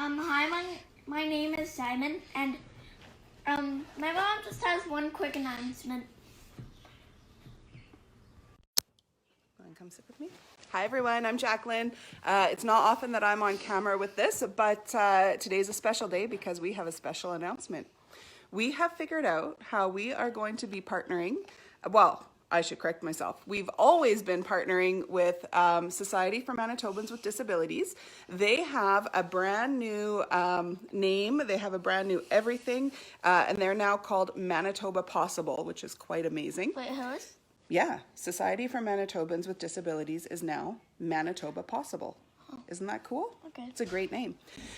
Hi, my name is Simon, and my mom just has one quick announcement. Come sit with me. Hi everyone, I'm Jacqueline. It's not often that I'm on camera with this, but today's a special day because we have a special announcement. We have figured out how we are going to be partnering. Well, I should correct myself. We've always been partnering with Society for Manitobans with Disabilities. They have a brand new name. They have a brand new everything, and they're now called Manitoba Possible, which is quite amazing. Wait, who's? Yeah, Society for Manitobans with Disabilities is now Manitoba Possible. Isn't that cool? Okay. It's a great name.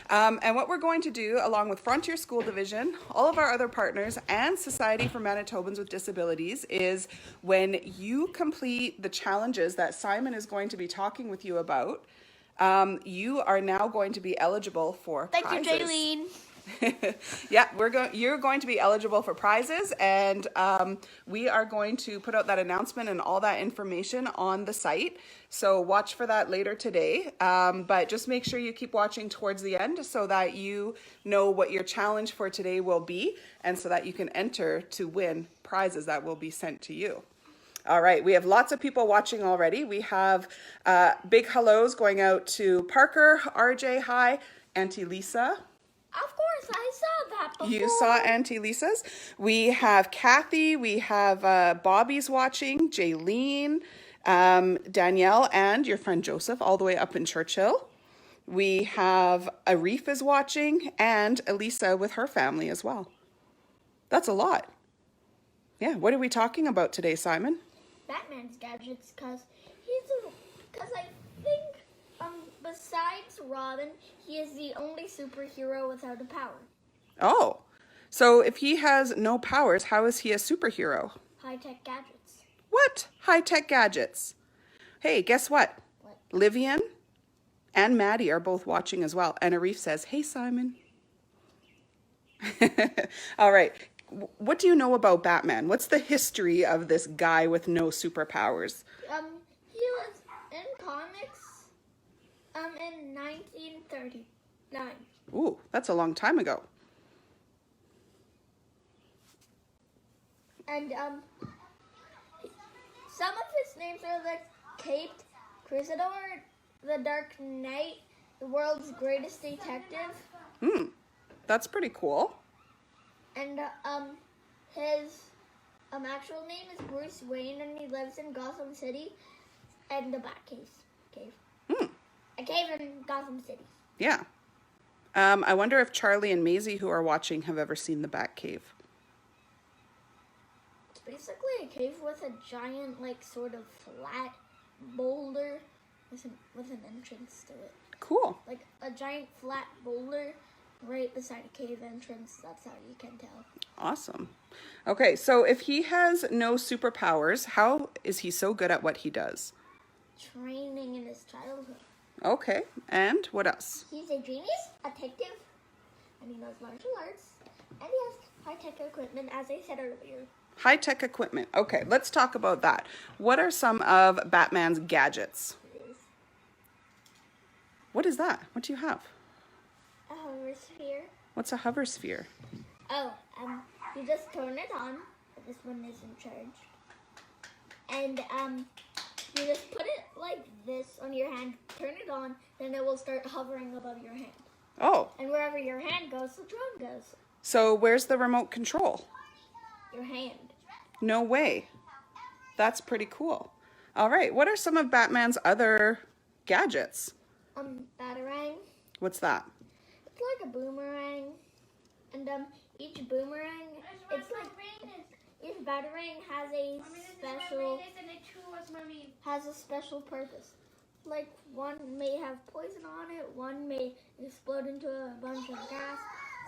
And what we're going to do, along with Frontier School Division, all of our other partners, and Society for Manitobans with Disabilities, is when you complete the challenges that Simon is going to be talking with you about, you are now going to be eligible for prizes. Thank you, Jaylene. Yeah, you're going to be eligible for prizes, and we are going to put out that announcement and all that information on the site. So watch for that later today. But just make sure you keep watching towards the end so that you know what your challenge for today will be, and so that you can enter to win prizes that will be sent to you. All right, we have lots of people watching already. We have big hellos going out to Parker, RJ, hi, Auntie Lisa. Of course, I saw that before. You saw Auntie Lisa's. We have Kathy. We have Bobby's watching, Jaylene, Danielle, and your friend Joseph, all the way up in Churchill. We have Arif is watching, and Elisa with her family as well. That's a lot. Yeah, what are we talking about today, Simon? Batman's gadgets, because I think besides Robin, he is the only superhero without a power. Oh, so if he has no powers, how is he a superhero? High-tech gadgets. What? High-tech gadgets. Hey, guess what? What? Livian and Maddie are both watching as well. And Arif says, hey, Simon. All right. What do you know about Batman? What's the history of this guy with no superpowers? He was in comics in 1939. Ooh, that's a long time ago. And some of his names are like Caped Crusador, the Dark Knight, the world's greatest detective. That's pretty cool. And his actual name is Bruce Wayne, and he lives in Gotham City, and the Batcave. A cave in Gotham City. Yeah. I wonder if Charlie and Maisie, who are watching, have ever seen the Batcave. It's basically a cave with a giant, like, sort of flat boulder with an entrance to it. Cool. Like a giant flat boulder right beside a cave entrance. That's how you can tell. Awesome. Okay, so if he has no superpowers, how is he so good at what he does? Training in his childhood. Okay, and what else? He's a genius, a detective, and he knows martial arts, and he has high-tech equipment, as I said earlier. High-tech equipment. Okay, let's talk about that. What are some of Batman's gadgets? What is that? What do you have? A hover sphere. What's a hover sphere? Oh, you just turn it on. This one isn't charged. And you just put it like this on your hand, turn it on, then it will start hovering above your hand. Oh. And wherever your hand goes, the drone goes. So where's the remote control? Your hand. No way. That's pretty cool. All right, what are some of Batman's other gadgets? Batarang. What's that? It's like a boomerang. And each boomerang, it's like each batarang has a special purpose. Like one may have poison on it, one may explode into a bunch of gas,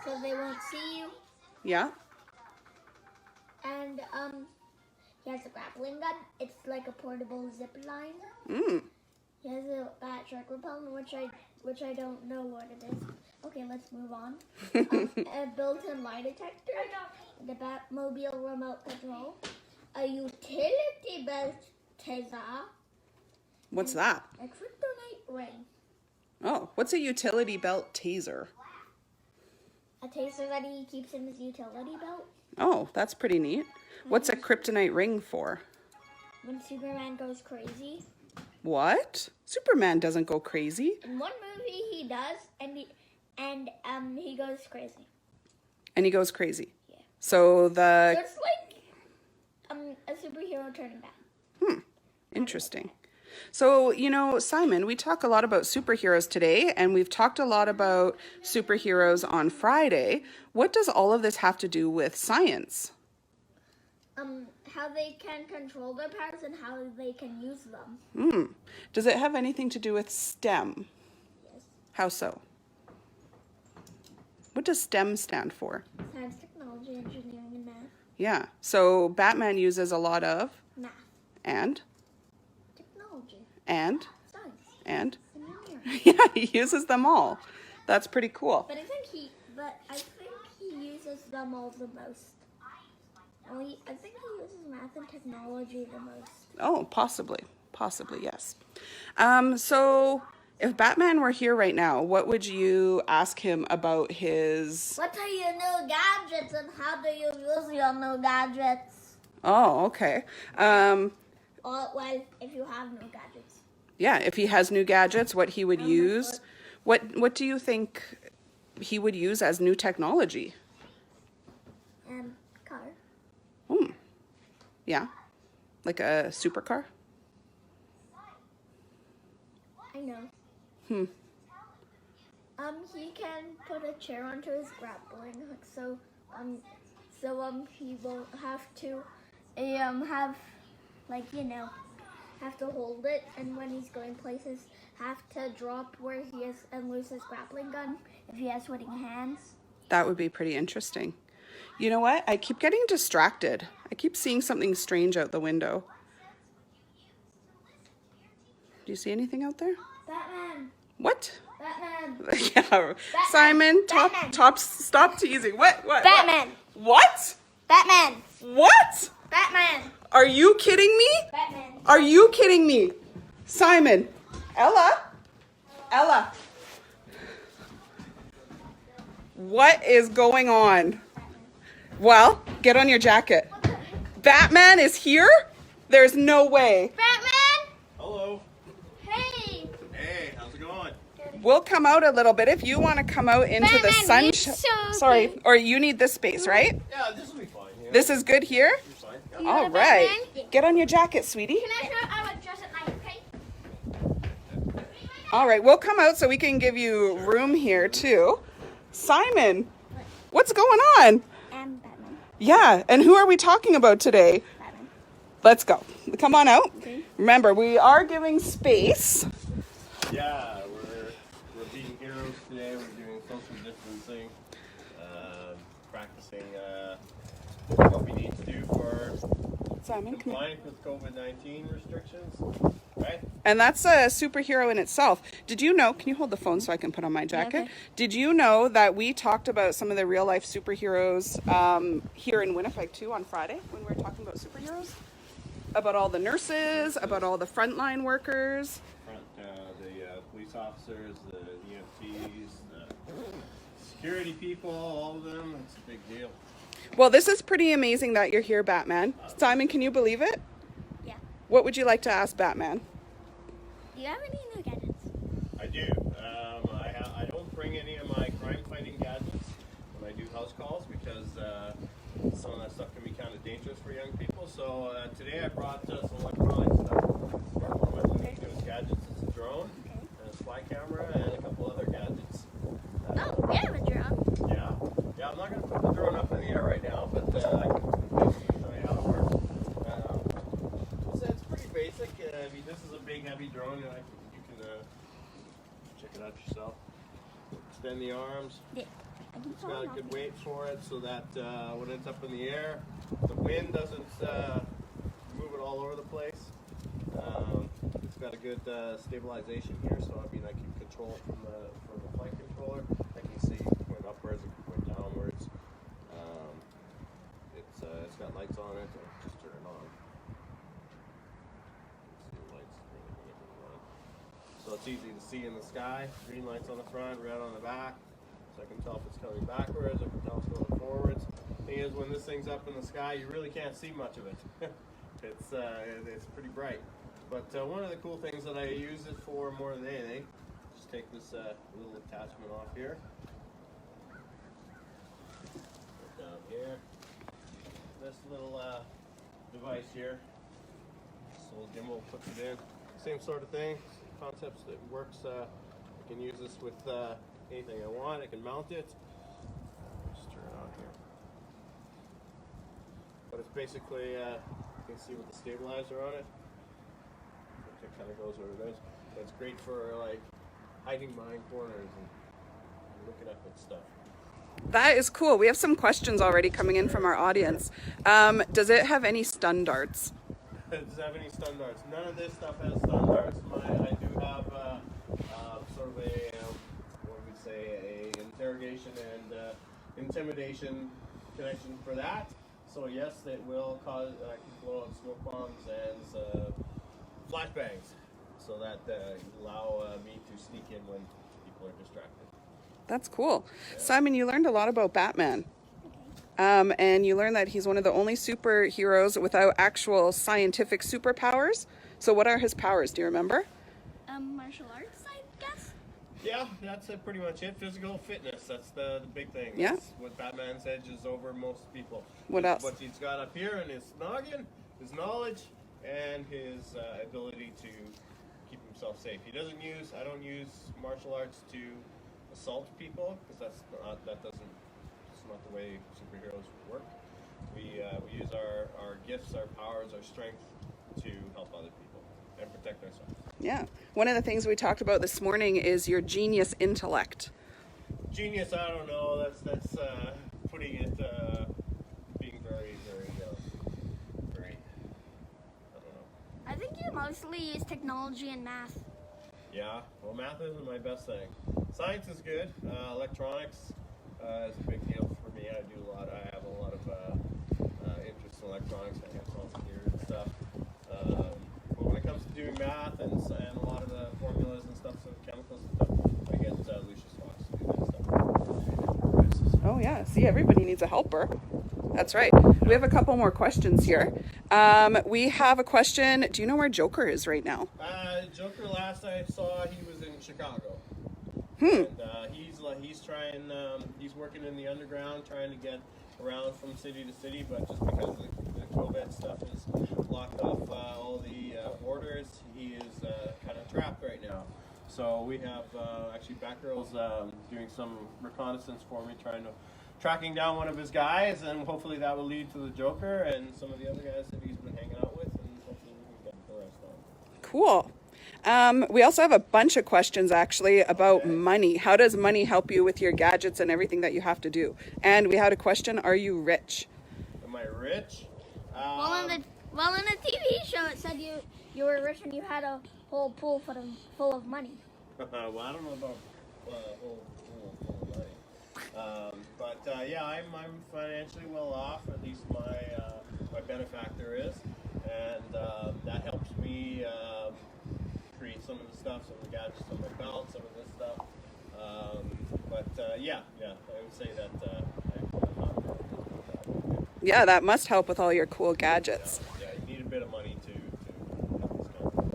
so they won't see you. Yeah. And he has a grappling gun. It's like a portable zip line. He has a bat shark repellent, which I don't know what it is. Okay, let's move on. A built-in lie detector, the Batmobile remote control, a utility belt taser. What's that? A kryptonite ring. Oh, what's a utility belt taser? a taser that he keeps in his utility belt. Oh, that's pretty neat. What's a kryptonite ring for? When Superman goes crazy. What? Superman doesn't go crazy. In one movie he does, and he goes crazy. And he goes crazy. Yeah. So So it's like a superhero turning bad. Interesting. So, you know, Simon, we talk a lot about superheroes today, and we've talked a lot about superheroes on Friday. What does all of this have to do with science? How they can control their powers and how they can use them. Does it have anything to do with STEM? Yes. How so? What does STEM stand for? Science, technology, engineering, and math. Yeah. So Batman uses a lot of Math. and Technology. and Science. and Engineering. yeah, he uses them all. That's pretty cool. But I think he uses them all the most. I think he uses math and technology the most. Oh, possibly, yes. So if Batman were here right now, what would you ask him about his? What are your new gadgets and how do you use your new gadgets? Oh, okay. Well, if you have new gadgets. Yeah, if he has new gadgets, what he would use. What do you think he would use as new technology? Car. Yeah, like a supercar. I know. He can put a chair onto his grappling hook, so he won't have to have to hold it, and when he's going places, have to drop where he is and lose his grappling gun if he has sweating hands. That would be pretty interesting. You know what? I keep getting distracted. I keep seeing something strange out the window. Do you see anything out there? Batman. What? Batman. Yeah. Simon, stop teasing. What? Batman. What? Batman. What? Batman. Are you kidding me? Batman. Are you kidding me? Simon. Ella. What is going on? Well, get on your jacket. Batman is here? There's no way. Batman. Hello. Hey. Hey, how's it going? We'll come out a little bit if you want to come out into the Batman, sunshine. it's so Sorry, good. or you need this space, right? Yeah, this will be fine. Yeah. This is good here? You're fine. Yeah. All right. Get on your jacket, sweetie. Can I show our dress at night, okay? All right, we'll come out so we can give you room here too. Simon, what's going on? And Batman. Yeah, and who are we talking about today? Batman. Let's go. Come on out. Okay. Remember, we are giving space. Yeah, we're being heroes today. We're doing social distancing, practicing what we need to do for Simon, come on. complying with COVID-19 restrictions, right? And that's a superhero in itself. Did you know, can you hold the phone so I can put on my jacket? okay. Did you know that we talked about some of the real life superheroes here in Winnipeg too on Friday when we were talking about superheroes? About all the nurses, about all the frontline workers. The police officers, the EMTs, the security people, all of them. It's a big deal. Well, this is pretty amazing that you're here, Batman. Simon, can you believe it? Yeah. What would you like to ask Batman? Do you have any new gadgets? I do. I don't bring any of my crime-fighting gadgets when I do house calls because some of that stuff can be kind of dangerous for young people. So today I brought some electronic stuff. One of my newest gadgets is a drone, and a spy camera, and a couple other gadgets. We have a drone. Yeah, I'm not going to put the drone up in the air right now, but I can show you how it works. So it's pretty basic. This is a big, heavy drone. You can check it out yourself. Extend the arms. Yeah. It's got a good weight for it so that when it's up in the air, the wind doesn't move it all over the place. It's got a good stabilization here, so I mean I can control it from the flight controller. I can see it going upwards, it can go downwards. It's got lights on it. I'll just turn it on. See the lights really on. So it's easy to see in the sky. Green lights on the front, red on the back. So I can tell if it's coming backwards, I can tell if it's going forwards. Thing is, when this thing's up in the sky, you really can't see much of it. It's pretty bright. But one of the cool things that I use it for more than anything, just take this little attachment off here. Put down here. This little device here. This little gimbal puts it in. Same sort of thing. Concepts that works. I can use this with anything I want. I can mount it. Just turn it on here. But it's basically, you can see with the stabilizer on it. It kind of goes where it is. But it's great for like hiding behind corners and looking up at stuff. That is cool. We have some questions already coming in from our audience. Does it have any stun darts? Does it have any stun darts? None of this stuff has stun darts. I do have sort of a, what would we say, a interrogation and intimidation connection for that. So yes, it will cause, I can blow out smoke bombs and flashbangs, so that allow me to sneak in when people are distracted. That's cool. Yeah. Simon, you learned a lot about Batman. And you learned that he's one of the only superheroes without actual scientific superpowers. So what are his powers? Do you remember? Martial arts, I guess. Yeah, that's pretty much it. Physical fitness, that's the big thing. Yeah. That's what Batman's edge is over most people. What else? What he's got up here in his noggin, his knowledge, and his ability to keep himself safe. I don't use martial arts to assault people, because it's not the way superheroes work. We use our gifts, our powers, our strength to help other people and protect ourselves. Yeah. One of the things we talked about this morning is your genius intellect. Genius, I don't know. That's putting it being very, very, very. I don't know. I think you mostly use technology and math. Yeah. Well, math isn't my best thing. Science is good. Electronics is a big deal for me. I have a lot of interest in electronics. I have some computers and stuff. But when it comes to doing math and a lot of the formulas and stuff, so chemicals and stuff, I get Lucius Fox to do that stuff. Oh yeah, see, everybody needs a helper. That's right. We have a couple more questions here. We have a question. Do you know where Joker is right now? Joker, last I saw, he was in Chicago. And he's trying. He's working in the underground, trying to get around from city to city. But just because the COVID stuff is locked off all the borders, he is kind of trapped right now. So we have actually Batgirl's doing some reconnaissance for me, tracking down one of his guys, and hopefully that will lead to the Joker and some of the other guys that he's been hanging out with, and hopefully we can get the rest on. Cool. We also have a bunch of questions actually about money. How does money help you with your gadgets and everything that you have to do? And we had a question, are you rich? Am I rich? Well, in the TV show, it said you were rich and you had a whole pool full of money. Well, I don't know about whole of money. But yeah, I'm financially well off. At least my benefactor is, and that helps me create some of the stuff, some of the gadgets on my belt, some of this stuff. Yeah, I would say that I'm not really. Yeah, that must help with all your cool gadgets. Yeah, you need a bit of money to have this kind of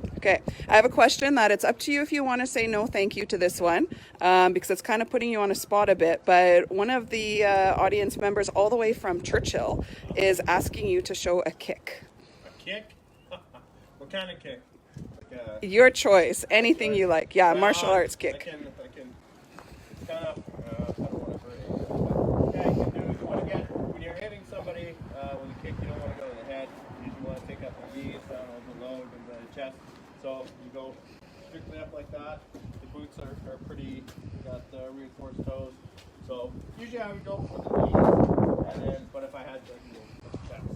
stuff. Okay, I have a question that it's up to you if you want to say no thank you to this one, because it's kind of putting you on a spot a bit, but one of the audience members all the way from Churchill is asking you to show a kick. A kick? What kind of kick? Your choice, anything you like. Yeah, martial arts kick. I can, it's kind of, I don't want to hurt anyone. Yeah, you can do it. You want to get, when you're hitting somebody with a kick, you don't want to go to the head. You usually want to take up the knees, down below the chest. So you go strictly up like that. The boots are pretty, got reinforced toes. So usually I would go for the knees, and then, but if I had to, I can go for the chest.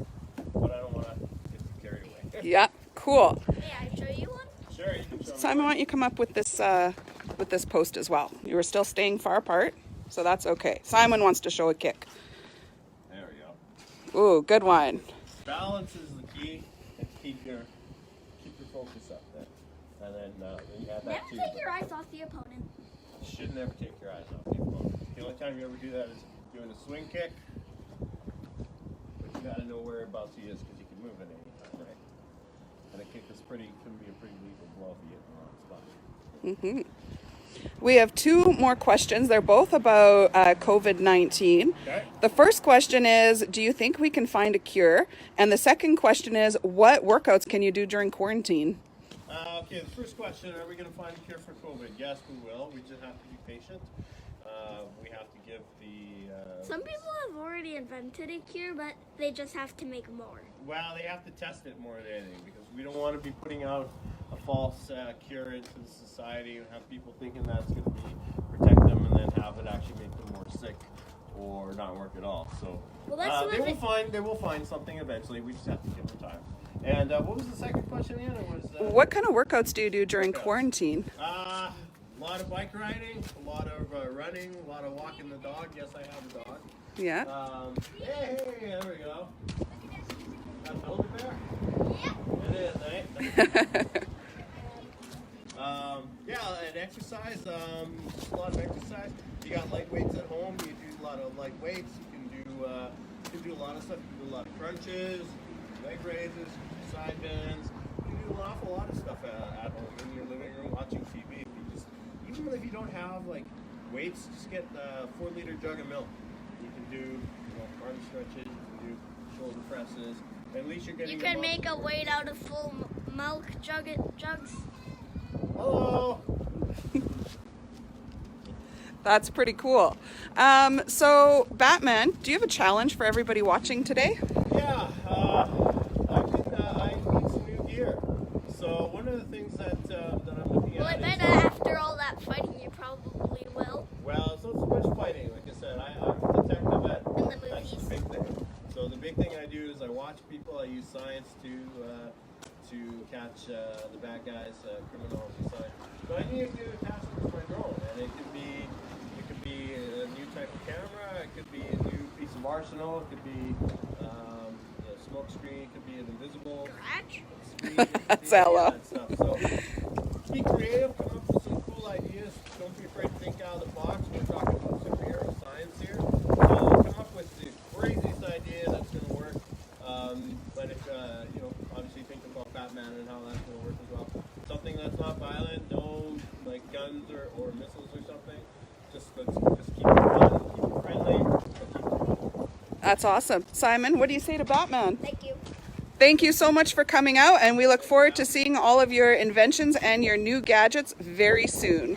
But I don't want to get carried away. Yeah, cool. May I show you one? Sure, you can show me. Simon, why don't you come up with this post as well? You were still staying far apart, so that's okay. Simon wants to show a kick. There we go. Ooh, good one. Balance is the key, and keep your focus up there. And then you have that Never take your eyes off the opponent. should never take your eyes off the phone. The only time you ever do that is doing a swing kick. But you gotta know whereabouts he is because he can move at any time, right? And a kick is can be a pretty lethal blow if you get in the wrong spot. We have two more questions. They're both about COVID-19. Okay. The first question is, do you think we can find a cure? And the second question is, what workouts can you do during quarantine? Okay, the first question, are we going to find a cure for COVID? Yes, we will. We just have to be patient. We have to give the... Some people have already invented a cure, but they just have to make more. Well, they have to test it more than anything because we don't want to be putting out a false cure into society and have people thinking that's going to protect them and then have it actually make them more sick or not work at all. So they will find something eventually. We just have to give them time. And what was the second question again? It was what kind of workouts do you do during quarantine? A lot of bike riding, a lot of running, a lot of walking the dog. Yes, I have a dog. Yeah. Hey, there we go. That builder bear? Yeah. It is, eh? Yeah, and exercise. Just a lot of exercise. You got light weights at home. You do a lot of light weights. You can do a lot of stuff. You can do a lot of crunches, leg raises, side bends. You can do an awful lot of stuff at home in your living room watching TV. Even if you don't have like weights, just get a 4-liter jug of milk. You can do arm stretches. You can do shoulder presses. At least you're getting. You can make a weight out of full milk jugs. Hello. That's pretty cool. So, Batman, do you have a challenge for everybody watching today? Yeah, I need some new gear. So one of the things that I'm looking at. Well, I bet after all that fighting, you probably will. Well, it's not so much fighting. Like I said, I'm a detective at. In the That's the movies. big thing. So the big thing I do is I watch people. I use science to catch the bad guys, criminals and such. So I need to attach it to my drone, and it could be a new type of camera. It could be a new piece of arsenal. It could be a smoke screen. It could be an invisible screen. That's hella. Stuff. So be creative. Come up with some cool ideas. Don't be afraid to think out of the box. We're talking about superhero science here. So come up with the craziest idea that's going to work. But if obviously think about Batman and how that's going to work as well. Something that's not violent, no like guns or missiles or something. Just keep it fun, keep it friendly, but keep it cool. That's awesome. Simon, what do you say to Batman? Thank you. Thank you so much for coming out, and we look forward to seeing all of your inventions and your new gadgets very soon.